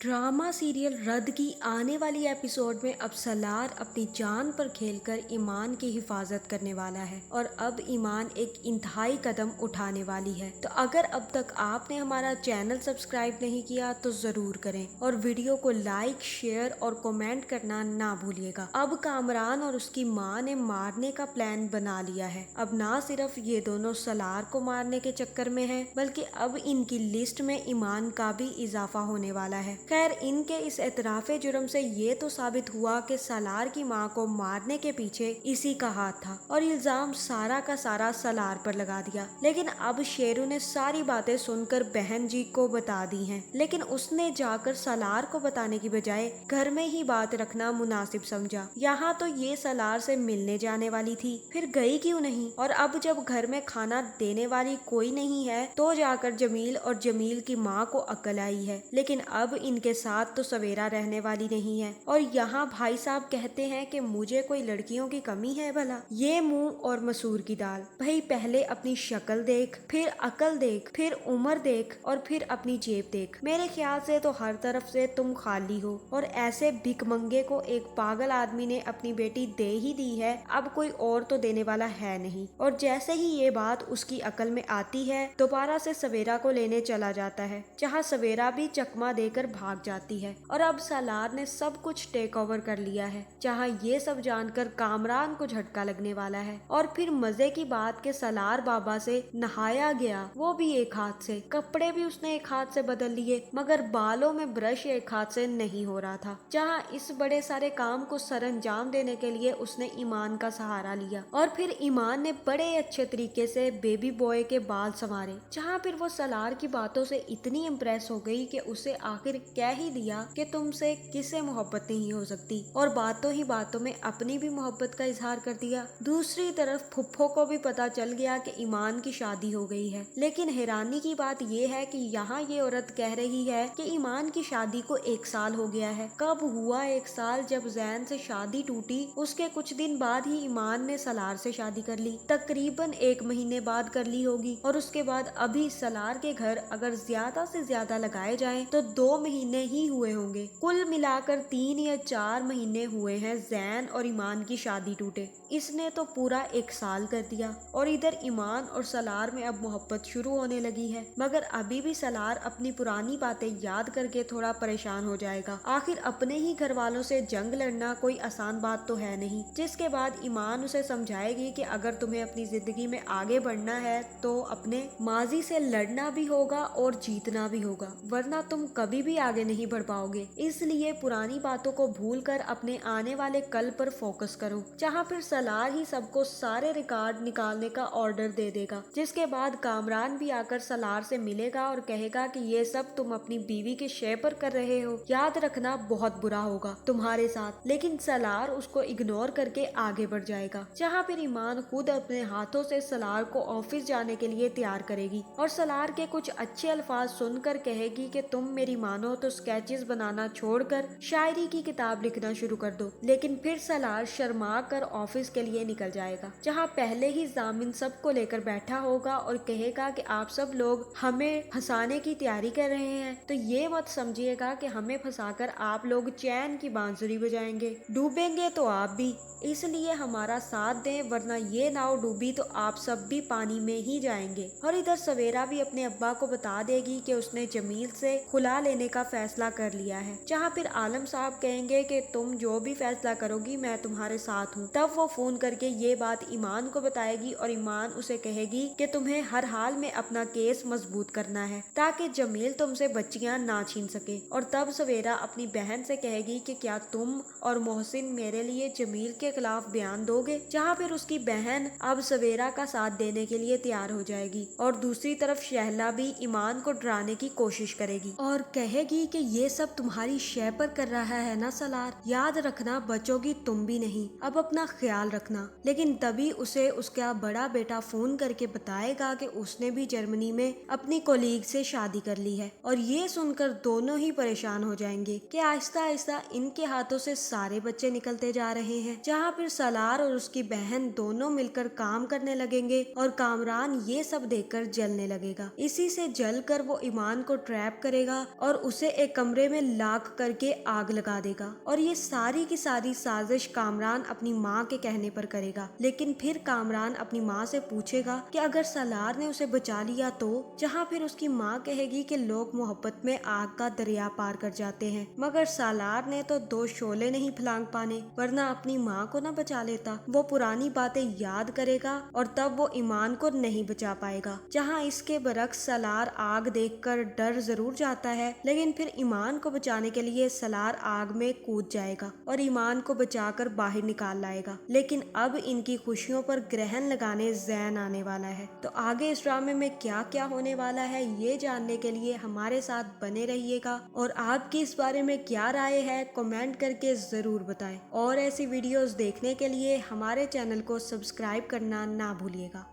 Drama serial रद्द की आने वाली एपिसोड में अब सलार अपनी जान पर खेलकर ईमान की हिफाजत करने वाला है और अब ईमान एक इंतहाई कदम उठाने वाली है। तो अगर अब तक आपने हमारा चैनल सब्सक्राइब नहीं किया तो जरूर करें और वीडियो को लाइक, शेयर और कमेंट करना ना भूलिएगा। अब कामरान और उसकी मां ने मारने का प्लान बना लिया है। अब ना सिर्फ ये दोनों सलार को मारने के चक्कर में हैं, बल्कि अब इनकी लिस्ट में ईमान का भी इजाफा होने वाला है। खैर, इनके इस एतराफे जुर्म से ये तो साबित हुआ कि सलार की मां को मारने के पीछे इसी का हाथ था और इल्जाम सारा का सारा सलार पर लगा दिया। लेकिन अब शेरू ने सारी बातें सुनकर बहन जी को बता दी हैं, लेकिन उसने जाकर सलार को बताने की बजाय घर में ही बात रखना मुनासिब समझा। यहाँ तो ये सलार से मिलने जाने वाली थी, फिर गई क्यों नहीं? और अब जब घर में खाना देने वाली कोई नहीं है तो जाकर जमील और जमील की माँ को अकल आई है। लेकिन अब इनके साथ तो सवेरा रहने वाली नहीं है और यहाँ भाई साहब कहते हैं कि मुझे कोई लड़कियों की कमी है भला? ये मुंह और मसूर की दाल। भाई पहले अपनी शक्ल देख, फिर अकल देख, फिर उम्र देख और फिर अपनी जेब देख। मेरे ख्याल से तो हर तरफ से तुम खाली हो और ऐसे भिखमंगे को एक पागल आदमी ने अपनी बेटी दे ही दी है, अब कोई और तो देने वाला है नहीं। और जैसे ही ये बात उसकी अकल में आती है दोबारा से सवेरा को लेने चला जाता है, जहाँ सवेरा भी चकमा देकर भाग जाती है। और अब सलार ने सब कुछ टेक ओवर कर लिया है, जहाँ ये सब जानकर कामरान को झटका लगने वाला है। और फिर मजे की बात के सलार बाबा से नहाया गया, वो भी एक हाथ से, कपड़े भी उसने एक हाथ से बदल लिए, मगर बालों में ब्रश एक हाथ से नहीं हो रहा था। जहाँ इस बड़े सारे काम को सरंजाम देने के लिए उसने ईमान का सहारा लिया और फिर ईमान ने बड़े अच्छे तरीके से बेबी बॉय के बाल संवारे। जहाँ फिर वो सलार की बातों से इतनी इम्प्रेस हो गई कि उसे आखिर कह ही दिया कि तुमसे किसे मोहब्बत नहीं हो सकती, और बातों ही बातों में अपनी भी मोहब्बत का इजहार कर दिया। दूसरी तरफ फुफ्फो को भी पता चल गया कि ईमान की शादी हो गई है। लेकिन हैरानी की बात यह है कि यहाँ ये औरत कह रही है कि ईमान की शादी को 1 साल हो गया है। कब हुआ 1 साल? जब जैन से शादी टूटी उसके कुछ दिन बाद ही ईमान ने सलार से शादी कर ली, तकरीबन 1 महीने बाद कर ली होगी। और उसके बाद अभी सलार के घर अगर ज्यादा से ज्यादा लगाए जाएं तो 2 महीने ही हुए होंगे। कुल मिलाकर 3 या 4 महीने हुए हैं जैन और ईमान की शादी टूटे। इसने तो पूरा 1 साल कर दिया। और इधर ईमान और सलार में अब मोहब्बत शुरू होने लगी है, मगर अभी भी सलार अपनी पुरानी बातें याद करके थोड़ा परेशान हो जाएगा। आखिर अपने ही घर वालों से जंग लड़ना कोई आसान बात तो है नहीं। जिसके बाद ईमान उसे समझाएगी कि अगर तुम्हें अपनी जिंदगी में आगे बढ़ना है तो अपने माजी से लड़ना भी होगा और जीतना भी होगा, वरना तुम कभी भी आगे नहीं बढ़ पाओगे। इसलिए पुरानी बातों को भूलकर अपने आने वाले कल पर फोकस करो। जहाँ फिर सलार ही सबको सारे रिकॉर्ड निकालने का ऑर्डर दे देगा, जिसके बाद कामरान भी आकर सलार से मिलेगा और कहेगा कि ये सब तुम अपनी बीवी के शे पर कर रहे हो, याद रखना बहुत बुरा होगा तुम्हारे साथ। लेकिन सलार उसको इग्नोर करके आगे बढ़ जाएगा। जहाँ फिर ईमान खुद अपने हाथों से सलार को ऑफिस जाने के लिए तैयार करेगी और सलार के कुछ अच्छे अल्फाज सुनकर कहेगी कि तुम मेरी मानो तो स्केचेस बनाना छोड़कर शायरी की किताब लिखना शुरू कर दो। लेकिन फिर सलार शर्मा कर ऑफिस के लिए निकल जाएगा, जहाँ पहले ही जामिन सबको लेकर बैठा होगा और कहेगा कि आप सब लोग हमें फंसाने की तैयारी कर रहे हैं, तो ये मत समझिएगा कि हमें फंसाकर आप लोग चैन की बांसुरी बजाएंगे। डूबेंगे तो आप भी, इसलिए हमारा साथ दें, वरना ये नाव डूबी तो आप सब भी पानी में ही जाएंगे। और इधर सवेरा भी अपने अब्बा को बता देगी कि उसने जमील से खुला लेने का फैसला कर लिया है। जहाँ फिर आलम साहब कहेंगे कि तुम जो भी फैसला करोगी मैं तुम्हारे साथ हूँ। तब वो फोन करके ये बात ईमान को बताएगी और ईमान उसे कहेगी कि तुम्हें हर हाल में अपना केस मजबूत करना है ताकि जमील तुमसे बच्चियां ना छीन सके। और तब सवेरा अपनी बहन से कहेगी कि क्या तुम और मोहसिन मेरे लिए जमील के खिलाफ बयान दोगे। जहाँ फिर उसकी बहन अब सवेरा का साथ देने के लिए तैयार हो जाएगी और दूसरी तरफ शहला भी ईमान को डराने की कोशिश करेगी और कहेगी कि ये सब तुम्हारी शय पर कर रहा है ना सलार, याद रखना बचोगी तुम भी नहीं, अब अपना ख्याल रखना। लेकिन तभी उसे उसका बड़ा बेटा फोन करके बताएगा कि उसने भी जर्मनी में अपनी कोलीग से शादी कर ली है। और ये सुनकर दोनों ही परेशान हो जाएंगे कि आहिस्ता आहिस्ता इनके हाथों से सारे बच्चे निकलते जा रहे हैं। जहाँ फिर सलार और उसकी बहन दोनों मिलकर काम करने लगेंगे और कामरान ये सब देखकर जलने लगेगा। इसी से जलकर वो ईमान को ट्रैप करेगा और उसे उसे एक कमरे में लाक करके आग लगा देगा और ये सारी की सारी साजिश कामरान अपनी माँ के कहने पर करेगा। लेकिन फिर कामरान अपनी माँ से पूछेगा कि अगर सालार ने उसे बचा लिया तो, जहाँ फिर उसकी माँ कहेगी कि लोग मोहब्बत में आग का दरिया पार कर जाते हैं, मगर सालार ने तो 2 शोले नहीं फलांग पाने, वरना अपनी माँ को न बचा लेता। वो पुरानी बातें याद करेगा और तब वो ईमान को नहीं बचा पाएगा। जहाँ इसके बरक्स सालार आग देखकर डर जरूर जाता है, लेकिन फिर ईमान को बचाने के लिए सालार आग में कूद जाएगा और ईमान को बचाकर बाहर निकाल लाएगा। लेकिन अब इनकी खुशियों पर ग्रहण लगाने ज़ैन आने वाला है। तो आगे इस ड्रामे में क्या क्या होने वाला है ये जानने के लिए हमारे साथ बने रहिएगा और आपकी इस बारे में क्या राय है कमेंट करके जरूर बताएं। और ऐसी वीडियोस देखने के लिए हमारे चैनल को सब्सक्राइब करना ना भूलिएगा।